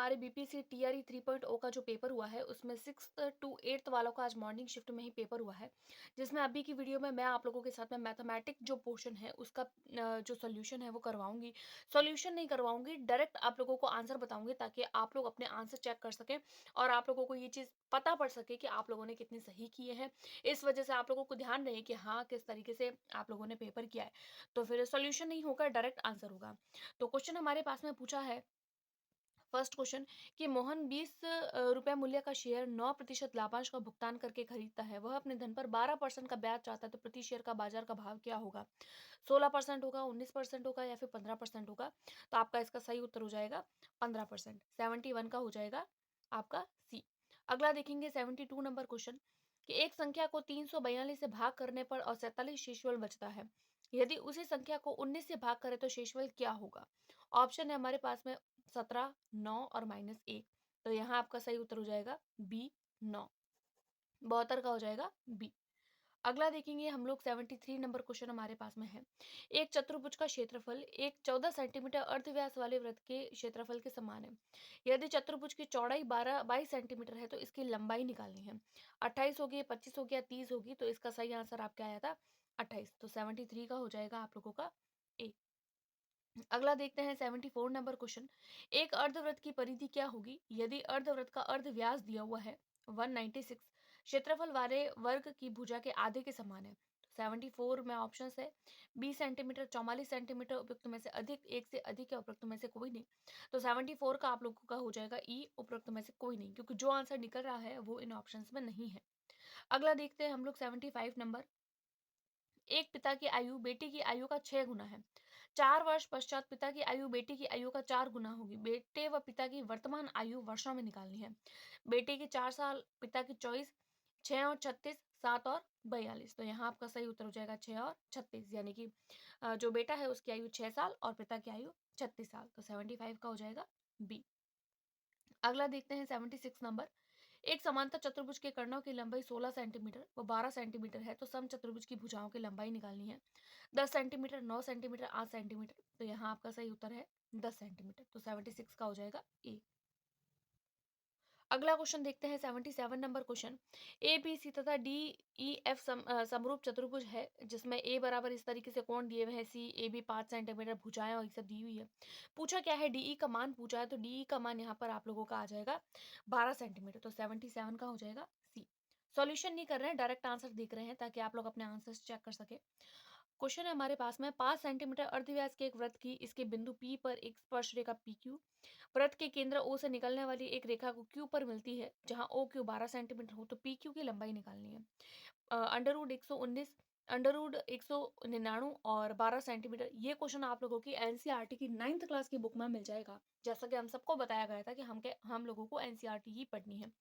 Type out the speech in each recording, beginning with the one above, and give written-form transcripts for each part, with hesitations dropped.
हमारे BPSC TRE 3.0 का जो पेपर हुआ है उसमें 6th टू 8th वालों का आज मॉर्निंग शिफ्ट में ही पेपर हुआ है, जिसमें अभी की वीडियो में मैं आप लोगों के साथ में मैथमेटिक जो पोर्शन है उसका जो सॉल्यूशन है वो करवाऊंगी। सॉल्यूशन नहीं करवाऊंगी, डायरेक्ट आप लोगों को आंसर बताऊंगी ताकि आप लोग अपने आंसर चेक कर सकें और आप लोगों को ये चीज़ पता पड़ सके कि आप लोगों ने कितने सही किए हैं। इस वजह से आप लोगों को ध्यान रहे कि हाँ, किस तरीके से आप लोगों ने पेपर किया है। तो फिर सॉल्यूशन नहीं होगा, डायरेक्ट आंसर होगा। तो क्वेश्चन हमारे पास में पूछा है, फर्स्ट क्वेश्चन, कि मोहन 20 रुपए मूल्य का शेयर 9% लाभांश का भुगतान करके खरीदता है। वह अपने धन पर 12% का ब्याज चाहता है, तो प्रति शेयर का बाजार का भाव क्या होगा? 16% होगा, 19% होगा या फिर 15% होगा? तो आपका इसका सही उत्तर हो जाएगा 15%। 71 का हो जाएगा आपका सी। अगला देखेंगे 72 नंबर क्वेश्चन, कि एक संख्या को 342 से भाग करने पर और 47 शेषफल बचता है। यदि उसी संख्या को 19 से भाग करें तो शेषफल क्या होगा? ऑप्शन है हमारे पास में 17, 9 और -1। तो यहाँ आपका सही उत्तर हो जाएगा बी, 9। 72 का हो जाएगा बी। अगला देखेंगे हम लोग 73 नंबर क्वेश्चन हमारे पास में है। एक चतुर्भुज का क्षेत्रफल एक 14 सेंटीमीटर अर्धव्यास वाले वृत्त के क्षेत्रफल के समान है। यदि चतुर्भुज की चौड़ाई 22 सेंटीमीटर है तो इसकी लंबाई निकालनी है। 28 होगी, 25 होगी या 30 होगी, तो इसका सही आंसर आपका आया था 28। तो 73 का हो जाएगा आप लोगों का ए। अगला देखते हैं 74 नंबर क्वेश्चन, एक अर्धवृत्त की परिधि क्या होगी यदि अर्धवृत्त का अर्ध व्यास दिया हुआ है 196, क्षेत्रफल वाले वर्ग की भुजा के आधे के समान है। 74 में ऑप्शन है 20 सेंटीमीटर, 44 सेंटीमीटर, उपयुक्त में से अधिक, एक से अधिक या उपयुक्त में से कोई नहीं। तो 74 का आप लोगों का हो जाएगा ई, उपयुक्त में से कोई नहीं, क्योंकि जो आंसर निकल रहा है वो इन ऑप्शन में नहीं है। अगला देखते हैं हम लोग 75 नंबर, एक पिता की आयु बेटी की आयु का 6 गुना है। 4 वर्ष पश्चात पिता की आयु बेटी की आयु का 4 गुना होगी। बेटे व पिता की वर्तमान आयु वर्षों में निकालनी है। बेटे की 4 साल, पिता की 24, 6 और 36, 7 और 42। तो यहाँ आपका सही उत्तर हो जाएगा 6 और 36, यानी कि जो बेटा है उसकी आयु 6 साल और पिता की आयु 36 साल। तो 75 का हो जाएगा बी। अगला देखते हैं 76 नंबर, एक समांतर चतुर्भुज के कर्णों की लंबाई 16 सेंटीमीटर व 12 सेंटीमीटर है, तो सम चतुर्भुज की भुजाओं की लंबाई निकालनी है। 10 सेंटीमीटर, 9 सेंटीमीटर, 8 सेंटीमीटर। तो यहाँ आपका सही उत्तर है 10 सेंटीमीटर। तो 76 का हो जाएगा ए। अगला क्वेश्चन देखते हैं 77 number question, A B C तथा डी ई एफ समरूप चतुर्भुज है जिसमें ए बराबर इस तरीके से कोण दिए हुए हैं, सी ए बी 5 सेंटीमीटर, भुजाएं और ये सब दी हुई है। पूछा क्या है, डीई का मान पूछा है, तो डीई का मान यहाँ पर आप लोगों का आ जाएगा 12 सेंटीमीटर। तो 77 का हो जाएगा सी। सॉल्यूशन नहीं कर रहे हैं, डायरेक्ट आंसर देख रहे हैं ताकि आप लोग अपने आंसर्स चेक कर सके। क्वेश्चन है हमारे पास में, 5 सेंटीमीटर अर्धव्यास के एक वृत्त की इसके बिंदु पी पर एक स्पर्श रेखा पी क्यू वृत्त के केंद्र ओ से निकलने वाली एक रेखा को क्यू पर मिलती है जहां ओ क्यू 12 सेंटीमीटर हो, तो पी क्यू की लंबाई निकालनी है। अंडर रूट 119, अंडर रूट 199 और 12 सेंटीमीटर। ये क्वेश्चन आप लोगों की एनसीईआरटी की 9th क्लास की बुक में मिल जाएगा, जैसा कि हम सबको बताया गया था कि हम लोगों को एनसीईआरटी ही पढ़नी है।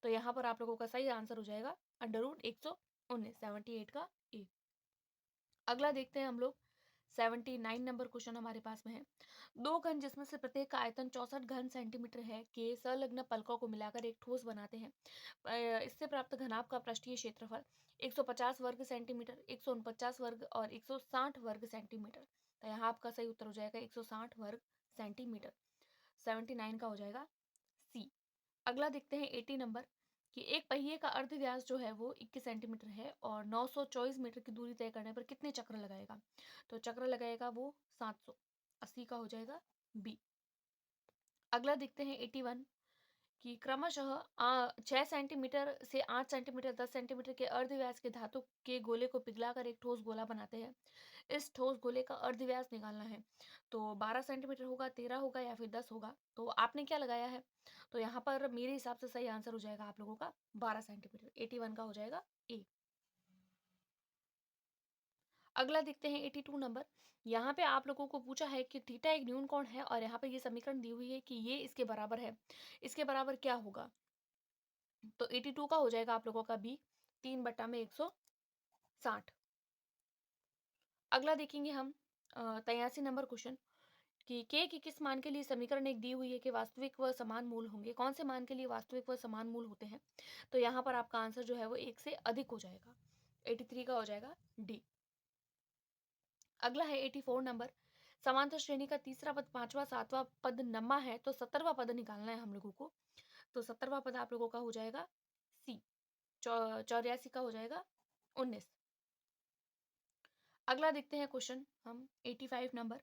तो यहाँ पर आप लोगों का सही आंसर हो जाएगा अंडर रूट 119, 78 का ए। अगला देखते हैं हम लोग 79 नंबर क्वेश्चन हमारे पास में है, दो घन जिसमें से प्रत्येक का आयतन 64 घन सेंटीमीटर है के संलग्न पलकों को मिलाकर एक ठोस बनाते हैं। इससे प्राप्त घनाभ का पृष्ठीय क्षेत्रफल 150 वर्ग सेंटीमीटर, 149 वर्ग और 160 वर्ग सेंटीमीटर। तो यहाँ आपका सही उत्तर हो जाएगा 160 वर्ग सेंटीमीटर। 79 का हो जाएगा सी। अगला देखते हैं 80 नंबर, कि एक पहिए का अर्ध व्यास जो है वो 21 सेंटीमीटर है और 924 मीटर की दूरी तय करने पर कितने चक्र लगाएगा? तो चक्र लगाएगा वो 700। 80 का हो जाएगा बी। अगला देखते हैं 81, कि क्रमशः 6 सेंटीमीटर से 8 सेंटीमीटर, 10 सेंटीमीटर के अर्धव्यास के धातु के गोले को पिघलाकर एक ठोस गोला बनाते हैं। इस ठोस गोले का अर्धव्यास निकालना है। तो 12 सेंटीमीटर होगा, 13 होगा या फिर 10 होगा। तो आपने क्या लगाया है? तो यहाँ पर मेरे हिसाब से सही आंसर हो जाएगा आप लोगों का 12 सेंटीमीटर। 81 का हो जाएगा ए। अगला देखते हैं 82 नंबर, यहाँ पे आप लोगों को पूछा है कि थीटा एक न्यून कोण है और यहाँ पे ये समीकरण दी हुई है कि ये इसके बराबर है। इसके बराबर क्या होगा? तो 82 का हो जाएगा आप लोगों का बी, 3/160। अगला देखेंगे हम 83 नंबर क्वेश्चन, कि के की किस मान के लिए समीकरण एक दी हुई है कि वास्तविक व समान मूल होंगे। कौन से मान के लिए वास्तविक व समान मूल होते हैं? तो यहाँ पर आपका आंसर जो है वो 1 से अधिक हो जाएगा। 83 का हो जाएगा डी। अगला है 84 नंबर, समांतर श्रेणी का तीसरा पद 5वां 7वां पद नमा है, तो 17वां पद निकालना है हम लोगों को। तो 17वां पद आप लोगों का हो जाएगा सी। 84 का हो जाएगा 19। अगला देखते हैं क्वेश्चन हम 85 नंबर,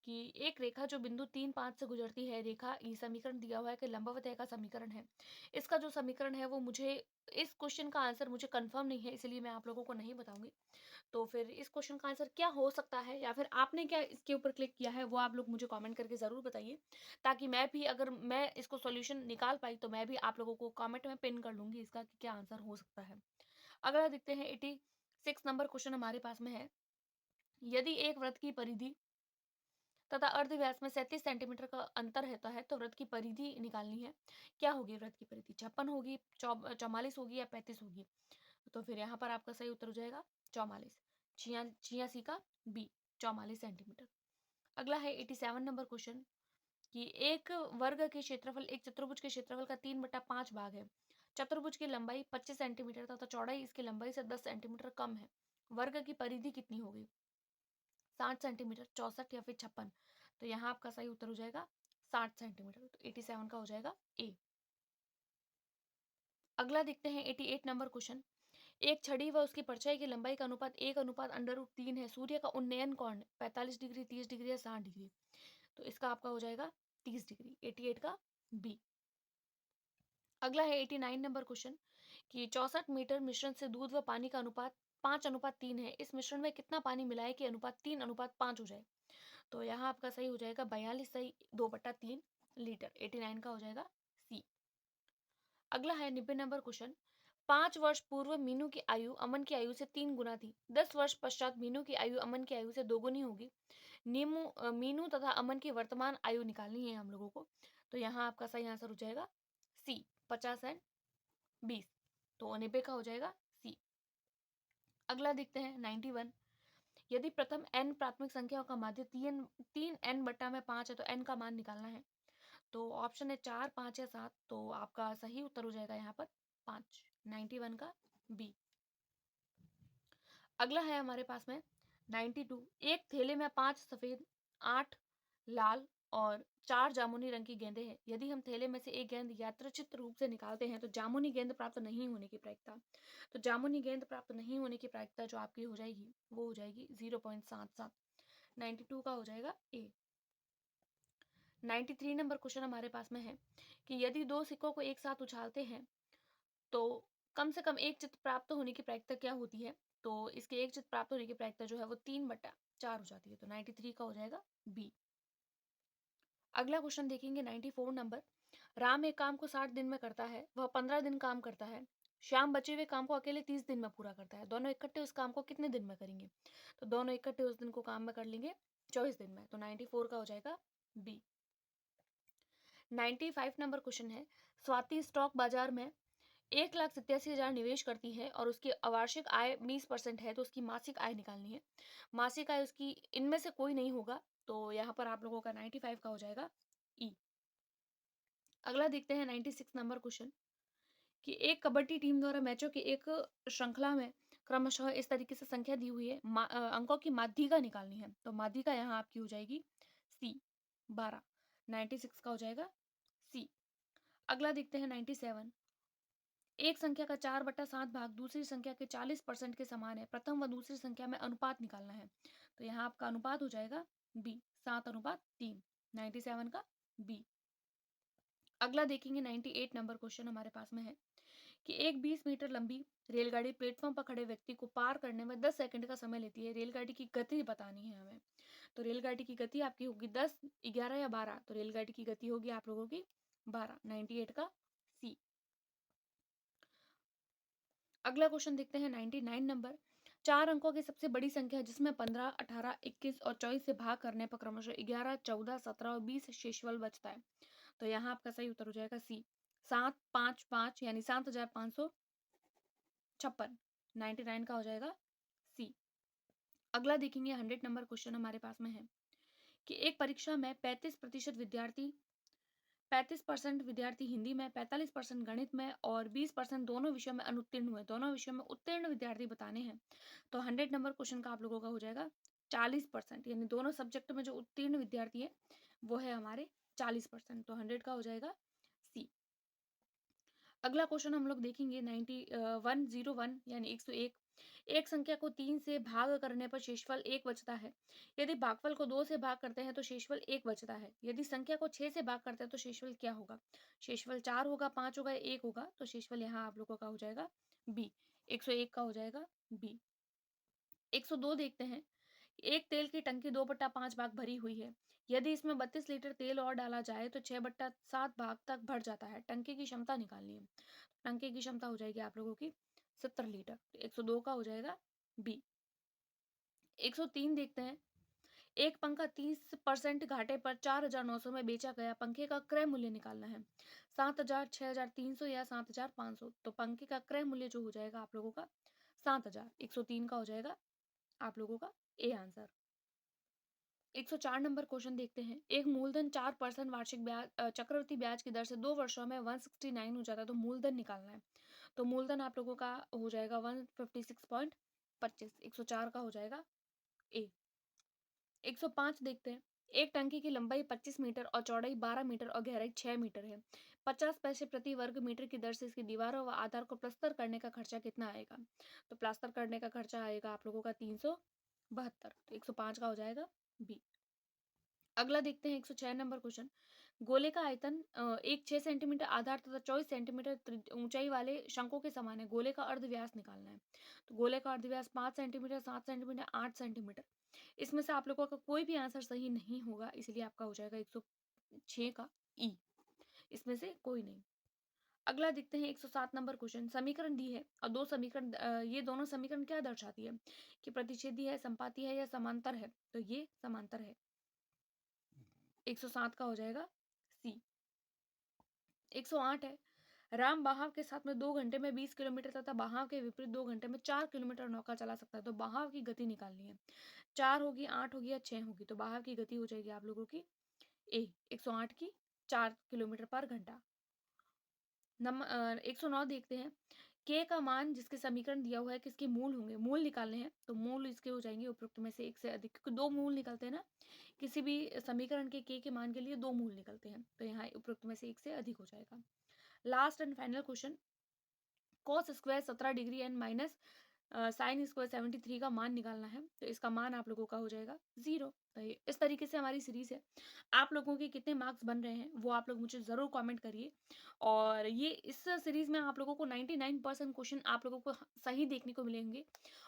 कि एक रेखा जो बिंदु 3 5 से गुजरती है, रेखा ई समीकरण दिया हुआ है कि लंबवत का समीकरण है। इसका जो समीकरण है वो मुझे, इस क्वेश्चन का आंसर मुझे कंफर्म नहीं है, इसलिए मैं आप लोगों को नहीं बताऊंगी। तो फिर इस क्वेश्चन का आंसर क्या हो सकता है, या फिर आपने क्या इसके ऊपर क्लिक किया है, वो आप लोग मुझे कमेंट करके ज़रूर बताइए, ताकि मैं भी, अगर मैं इसको सॉल्यूशन निकाल पाई तो मैं भी आप लोगों को कमेंट में पिन कर लूंगी इसका कि क्या आंसर हो सकता है। अगला देखते हैं 86 नंबर क्वेश्चन हमारे पास में है, यदि एक वृत्त की परिधि तथा अर्धव्यास में 37 सेंटीमीटर का अंतर रहता है, तो वृत्त की परिधि निकालनी है। क्या होगी वृत्त की परिधि? 56 होगी, 44 होगी, या 35 होगी? तो फिर यहाँ पर आपका सही उत्तर हो जाएगा 44। 86 का बी, 44 सेंटीमीटर। अगला है 87 नंबर क्वेश्चन, कि एक वर्ग के क्षेत्रफल एक चतुर्भुज के क्षेत्रफल का 3/5 भाग है। चतुर्भुज की लंबाई 25 सेंटीमीटर तथा चौड़ाई इसकी लंबाई से 10 सेंटीमीटर कम है। वर्ग की परिधि कितनी होगी? 60 सेंटीमीटर, 64 या फिर 56? तो यहाँ आपका सही उत्तर हो जाएगा 60 सेंटीमीटर। तो 87 का हो जाएगा ए। अगला देखते हैं 88 नंबर क्वेश्चन, एक छड़ी व उसकी परछाई की लंबाई का अनुपात 1/√3 है। सूर्य का उन्नयन कोण 45 डिग्री, 30 डिग्री या 60 डिग्री? तो इसका आपका हो जाएगा 30 डिग्री, 88 का बी। अगला है 89 नंबर क्वेश्चन, कि 64 मीटर मिश्रण से दूध व पानी का अनुपात 5/3 है। इस मिश्रण में कितना पानी मिलाए कि अनुपात 3/5 हो जाए? तो यहाँ आपका सही हो जाएगा 42 सही 2/3 लीटर। 89 का हो जाएगा सी। अगला है 90 नंबर क्वेश्चन, 5 वर्ष पूर्व मीनू की आयु अमन की आयु से 3 गुना थी। 10 वर्ष पश्चात मीनू की आयु अमन की आयु से 2 गुनी होगी। मीनू तथा अमन की वर्तमान आयु निकालनी है हम लोगों को। तो यहाँ आपका सही आंसर हो जाएगा सी, 50 और 20। तो 90 का हो जाएगा सी। अगला देखते हैं 91, यदि प्रथम n प्राथमिक संख्याओं का माध्य 3n/5 है, तो n का मान निकालना है। तो ऑप्शन है 4 5 या 7। तो आपका सही उत्तर हो जाएगा यहाँ पर 5, 91 का बी। अगला है हमारे पास में 92, एक थैले में 5 सफेद, 8 लाल और 4 जामुनी रंग की गेंदें हैं। यदि हम थैले में से एक गेंद यादृच्छिक रूप से निकालते हैं, तो जामुनी गेंद प्राप्त नहीं होने की प्रायिकता, तो जामुनी गेंद प्राप्त नहीं होने की प्रायिकता जो आपकी हो जाएगी वो हो जाएगी 0.77। 92 का हो जाएगा ए। 93 नंबर क्वेश्चन हमारे पास में है, कि यदि दो सिक्कों को एक साथ उछालते हैं तो कम से कम एक चित्र प्राप्त होने की प्रायिकता क्या होती है? तो इसके एक चित्र प्राप्त होने की प्रायिकता जो है वो 3/4 हो जाती है। तो 93 का हो जाएगा बी। अगला क्वेश्चन देखेंगे 94 नंबर, राम एक काम को 60 दिन में करता है, वह 15 दिन काम करता है। श्याम बचे हुए काम को अकेले 30 दिन में पूरा करता है। दोनों इकट्ठे उस काम को कितने दिन में करेंगे? तो दोनों इकट्ठे उस दिन को काम में कर लेंगे 24 दिन में। तो 94 का हो जाएगा बी। 95 नंबर क्वेश्चन है, स्वाति स्टॉक बाजार में 1,87,000 निवेश करती है और उसकी वार्षिक आय 20% है, तो उसकी मासिक आय निकालनी है। मासिक आय उसकी इनमें से कोई नहीं होगा। तो यहाँ पर आप लोगों का 95 का हो जाएगा ई। अगला देखते हैं 96 नंबर क्वेश्चन, कि एक कबड्डी टीम द्वारा मैचों की एक श्रृंखला में क्रमशः इस तरीके से संख्या दी हुई है, अंकों की माध्यिका निकालनी है। तो माध्यिका यहाँ आपकी हो जाएगी सी, 12। 96 का हो जाएगा सी। अगला देखते हैं 97, एक संख्या का 4/7 भाग दूसरी संख्या के 40% के समान है। प्रथम व दूसरी संख्या में अनुपात निकालना है। तो यहाँ आपका अनुपात हो जाएगा बी, 7/3। 97 का बी। अगला देखेंगे 98 नंबर क्वेश्चन हमारे पास में है, कि एक 20 मीटर लंबी रेलगाड़ी प्लेटफॉर्म पर खड़े व्यक्ति को पार करने में 10 सेकंड का समय लेती है। रेलगाड़ी की गति बतानी है हमें। तो रेलगाड़ी की गति आपकी होगी 10, 11 या 12? तो रेलगाड़ी की गति होगी आप लोगों की 12। 98 का सी। अगला क्वेश्चन देखते हैं 99 नंबर, 4 अंकों की सबसे बड़ी संख्या जिसमें 15, 18, 21 और 24 से भाग करने पर क्रमशः 11, 14, 17 और 20 शेषफल बचता है। तो यहाँ आपका सही उत्तर हो जाएगा सी, 755 यानी 7,556। 99 का हो जाएगा सी। अगला देखेंगे 100 नंबर क्वेश्चन हमारे पास में है, कि एक परीक्षा में 35% विद्यार्थी हिंदी में, 45% गणित में और 20% दोनों विषयों में अनुत्तीर्ण हुए। दोनों विषयों में उत्तीर्ण विद्यार्थी बताने हैं। तो 100 नंबर क्वेश्चन का आप लोगों का हो जाएगा 40%, यानी दोनों सब्जेक्ट में जो उत्तीर्ण विद्यार्थी हैं वो है हमारे 40%, तो 100 का हो जाएगा सी। अगला क्वेश्चन हम लोग देखेंगे 101 यानी 101। एक संख्या को 3 से भाग करने पर शेषफल 1 बचता है। यदि भागफल को 2 से भाग करते हैं तो शेषफल 1 बचता है। यदि संख्या को 6 से भाग करते हैं तो शेषफल क्या होगा? शेषफल 4 होगा, 5 होगा, 1 होगा, तो शेषफल यहाँ आप लोगों का हो जाएगा बी। 101 का हो जाएगा बी। 102 देखते हैं। एक तेल की टंकी 2/5 भाग भरी हुई है। यदि इसमें 32 लीटर तेल और डाला जाए तो 6/7 भाग तक भर जाता है। टंकी की क्षमता निकालनी है। टंकी की क्षमता हो जाएगी आप लोगों की 70 लीटर। 102 का हो जाएगा बी। 103 देखते हैं। एक पंखा 30% घाटे पर 4,900 में बेचा गया। पंखे का क्रय मूल्य निकालना है। 7,000, 6,300 या 7,500। तो पंखे का क्रय मूल्य जो हो जाएगा आप लोगों का 7,000। 103 का हो जाएगा आप लोगों का ए आंसर। 104 नंबर क्वेश्चन देखते हैं। एक मूलधन 4% वार्षिक ब्याज चक्रवृद्धि ब्याज की दर से 2 वर्षों में 169 हो जाता है, तो मूलधन निकालना है। तो मूलधन आप लोगों का हो जाएगा 156.25। 104 का हो जाएगा ए। 105 देखते हैं। एक टंकी की लंबाई 25 मीटर और चौड़ाई 12 मीटर और गहराई 6 मीटर है। 50 पैसे प्रति वर्ग मीटर की दर से इसकी दीवारों व आधार को प्लास्तर करने का खर्चा कितना आएगा? तो प्लास्तर करने का खर्चा आएगा आप लोगों का 372। तो 105 का हो जाएगा बी। अगला देखते हैं 106 नंबर क्वेश्चन। गोले का आयतन एक 6 सेंटीमीटर आधार तथा 24 सेंटीमीटर ऊंचाई वाले शंकु के समान है। गोले का अर्धव्यास निकालना है। तो गोले का अर्धव्यास 5 सेंटीमीटर, 7 सेंटीमीटर, 8 सेंटीमीटर। इसमें से आप लोगों का कोई भी आंसर सही नहीं होगा, इसलिए आपका हो जाएगा 106 का ई। इसमें से कोई नहीं। अगला देखते हैं 107 नंबर क्वेश्चन। समीकरण दी है और दो समीकरण ये दोनों समीकरण क्या दर्शाती है कि प्रतिच्छेदी है, संपाती है या समांतर है? तो ये समांतर है। 107 का हो जाएगा सी। 108 है। राम बहाव के साथ में 2 घंटे में 20 किलोमीटर तथा बहाव के विपरीत 2 घंटे में 4 किलोमीटर नौका चला सकता है। तो बहाव की गति निकालनी है। 4 होगी, 8 होगी या 6 होगी, तो बहाव की गति हो जाएगी आप लोगों की ए। 108 की 4 किलोमीटर पर घंटा। 109 देखते हैं। के का मान जिसके समीकरण दिया हुआ है किसके मूल होंगे? मूल निकालने हैं, तो मूल इसके हो जाएंगे उपरोक्त में से एक से अधिक, क्योंकि दो मूल निकलते हैं ना। किसी भी समीकरण के मान के लिए दो मूल निकलते हैं, तो यहाँ उपरोक्त में से एक से अधिक हो जाएगा। Last and final question. Cos square 17 degree and minus sine square 73 का मान निकालना है। तो इसका मान आप लोगों का हो जाएगा 0। तो इस तरीके से हमारी सीरीज है। आप लोगों के कितने मार्क्स बन रहे हैं वो आप लोग मुझे ज़रूर कमेंट करिए। और ये इस सीरीज में आप लोगों को 99% क्वेश्चन आप लोगों को सही देखने को मिलेंगे।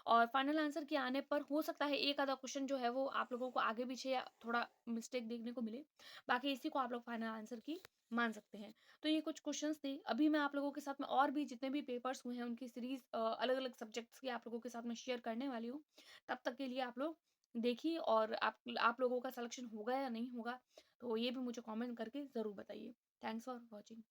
और फाइनल आंसर के आने पर हो सकता है एक आधा क्वेश्चन जो है वो आप लोगों को आगे पीछे या थोड़ा मिस्टेक देखने को मिले। बाकी इसी को आप लोग फाइनल आंसर की मान सकते हैं। तो ये कुछ क्वेश्चंस थे। अभी मैं आप लोगों के साथ में और भी जितने भी पेपर्स हुए हैं उनकी सीरीज अलग-अलग सब्जेक्ट्स की आप लोगों के साथ में शेयर करने वाली हूँ। तब तक के लिए आप लोग देखिए और आप लोगों का सिलेक्शन होगा या नहीं होगा, तो ये भी मुझे कमेंट करके ज़रूर बताइए। Thanks for watching.